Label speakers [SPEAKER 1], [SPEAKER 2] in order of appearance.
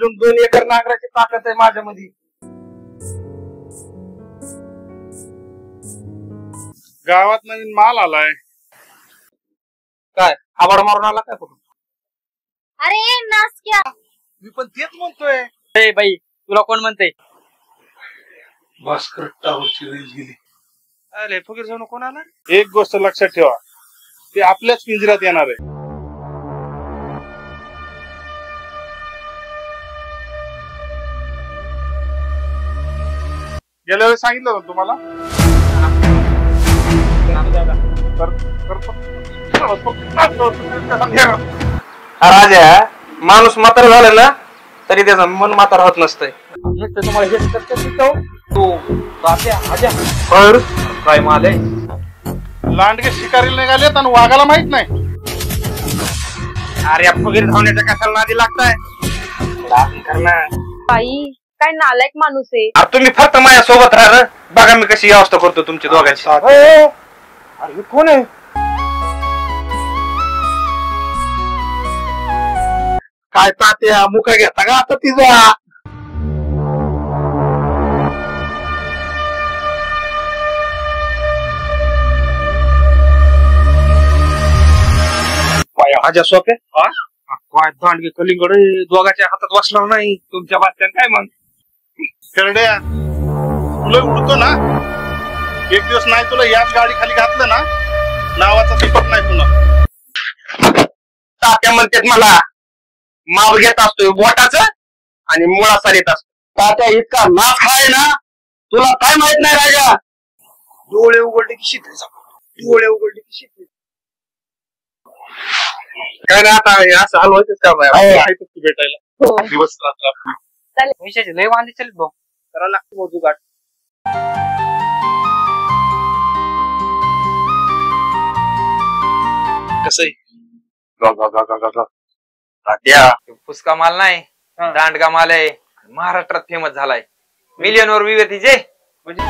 [SPEAKER 1] अजून 2 एकर नांगराची ताकद आहे माझ्यामध्ये.
[SPEAKER 2] गावात नवीन माल आलाय.
[SPEAKER 1] काय आवाड मारून आला काय कुठून?
[SPEAKER 3] अरे नासक्या,
[SPEAKER 2] मी पण तेच म्हणतोय.
[SPEAKER 4] ए बाई, तुला कोण म्हणते?
[SPEAKER 2] भास्कर टावरची रेंज गेली.
[SPEAKER 4] अरे फकीर जाऊन कोण आला?
[SPEAKER 2] एक गोष्ट लक्षात ठेवा, ते आपल्याच पिंजऱ्यात येणार आहे. गेल्या वेळेस सांगितलं होतं तुम्हाला.
[SPEAKER 1] राजा माणूस म्हातारा झाला ना तरी त्याचं मन म्हातारा होत नसतंय. काय माल आहे?
[SPEAKER 2] लांडगे शिकारीला निघालेत आणि वाघाला माहित नाही.
[SPEAKER 1] अरे फकीर धावण्याच्या कशाला नादी लागताय?
[SPEAKER 3] बाई काय नालायक माणूस आहे.
[SPEAKER 1] अरे तुम्ही फक्त माझ्या सोबत राहा ना, बघा मी कशी व्यवस्था करतो तुमची दोघांची.
[SPEAKER 2] अरे कोण आहे?
[SPEAKER 1] काय तात्या मुका घेता का आता तिचा?
[SPEAKER 4] माझ्या सोपे काय दांडगे कलिंगड दोघाच्या हातात वाचणार नाही तुमच्या बात्यान काय मग?
[SPEAKER 2] खेरड्या तुला उडतो ना, एक दिवस नाही तुला याच गाडी खाली घातलं ना, नावाचा दीपक नाही तुला.
[SPEAKER 1] तात्या म्हणतात मला माप घेत असतोय बोटाचं आणि मुळासा येत असतो. तात्या इतका नाच आहे ना, तुला काय माहित नाही राजा.
[SPEAKER 4] डोळे उघडले की शीत, डोळे उघडले की शीत.
[SPEAKER 2] काय नाही आता असं हलवायचंच काम आहे भेटायला दिवस रात्र.
[SPEAKER 4] पैशाचे लय वांदे चालत भाऊ, करावं लागतं भाऊ जुगाड.
[SPEAKER 1] कसं तात्या
[SPEAKER 4] पुसका माल नाही, दांडगा माल आहे, महाराष्ट्रात फेमस झालाय, मिलियनवर विवेतीचे म्हणजे